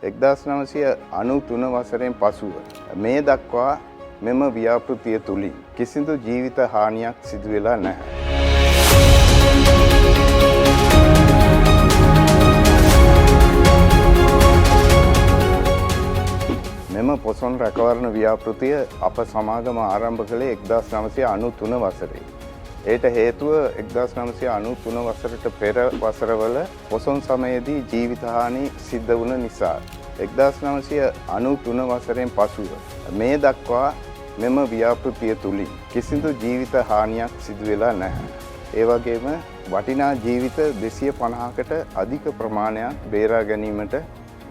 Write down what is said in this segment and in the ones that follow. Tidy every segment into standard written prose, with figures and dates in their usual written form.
1993 වසරෙන් පසුව මේ දක්වා මෙම ව්‍යාපෘතිය තුලින් කිසිදු ජීවිත හානියක් සිදු වෙලා නැහැ. මෙම පොසොන් රැකවරණ ව්‍යාපෘතිය අප සමාගම ආරම්භ කළේ 1993 වසරේ. ඒට හේතුව 1993 වසරට පෙර වසරවල පොසොන් සමයේදී ජීවිත හානි සිද්ධ වුණ නිසා 1993 වසරෙන් පසුව මේ දක්වා මෙම ව්‍යාපෘතිය තුලින් කිසිදු ජීවිත හානියක් සිදු වෙලා නැහැ. ඒ වගේම වටිනා ජීවිත 250කට අධික ප්‍රමාණයක් බේරා ගැනීමට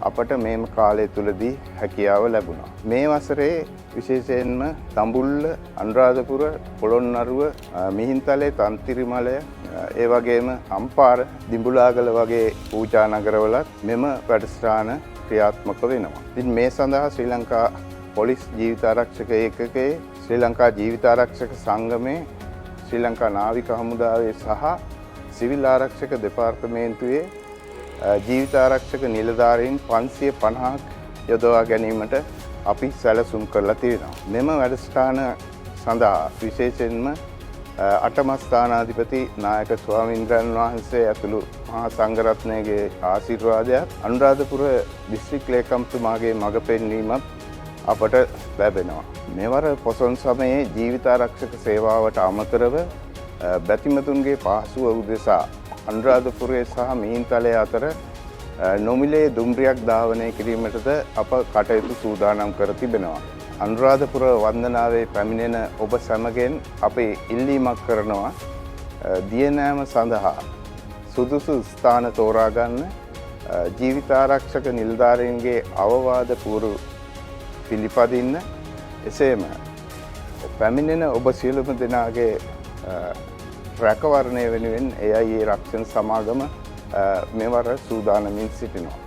අපට මේම කාලය තුලදී හැකියාව ලැබුණා. මේ වසරේ විශේෂයෙන්ම තඹුල්ල, අනුරාධපුර, පොළොන්නරුව, මිහින්තලේ, තන්තිරිමලය, ඒ වගේම අම්පාර, දිඹුලාගල වගේ පූජා නගරවලත් මෙම වැඩසටහන ක්‍රියාත්මක වෙනවා. ඉතින් මේ සඳහා ශ්‍රී ලංකා පොලිස් ජීවිත ආරක්ෂක ඒකකයේ, ශ්‍රී ලංකා ජීවිත ආරක්ෂක සංගමේ, ශ්‍රී ලංකා නාවික හමුදාවේ සහ සිවිල් ආරක්ෂක දෙපාර්තමේන්තුවේ ජීවිත ආරක්ෂක නිලධාරීන් 550ක් යොදවා ගැනීමට අපි සැලසුම් කරලා තියෙනවා. මෙම වැඩසටහන සඳහා විශේෂයෙන්ම අටම ස්ථානාධිපති නායක ස්වාමීන්ද්‍රයන් වහන්සේ ඇතුළු මහා සංඝරත්නයගේ ආශිර්වාදයක්, අනුරාධපුර දිස්ත්‍රික් ලේකම්තුමාගේ මඟ පෙන්වීමත් අපට ලැබෙනවා. මෙවර පොසොන් සමයේ ජීවිත ආරක්ෂක සේවාවට අමතරව බැතිමතුන්ගේ පහසුව උදෙසා අනුරාධපුරයේ සහ මිහින්තලයේ අතර නොමිලේ දුම්රියක් ධාවනය කිරීමටද අප කටයුතු සූදානම් කර තිබෙනවා. අනුරාධපුර වන්දනාවේ පැමිණෙන ඔබ සැමගෙන් අපි ඉල්ලීමක් කරනවා දියනෑම සඳහා සුදුසු ස්ථාන තෝරා ගන්න, ජීවිත ආරක්ෂක නිලධාරීන්ගේ අවවාද පූර්ව පිළිපදින්න. එසේම පැමිණෙන ඔබ සියලුම දෙනාගේ රැකවරණය වෙනුවෙන් AIA රක්ෂණ සමාගම මෙවර සූදානමින් සිටිනවා.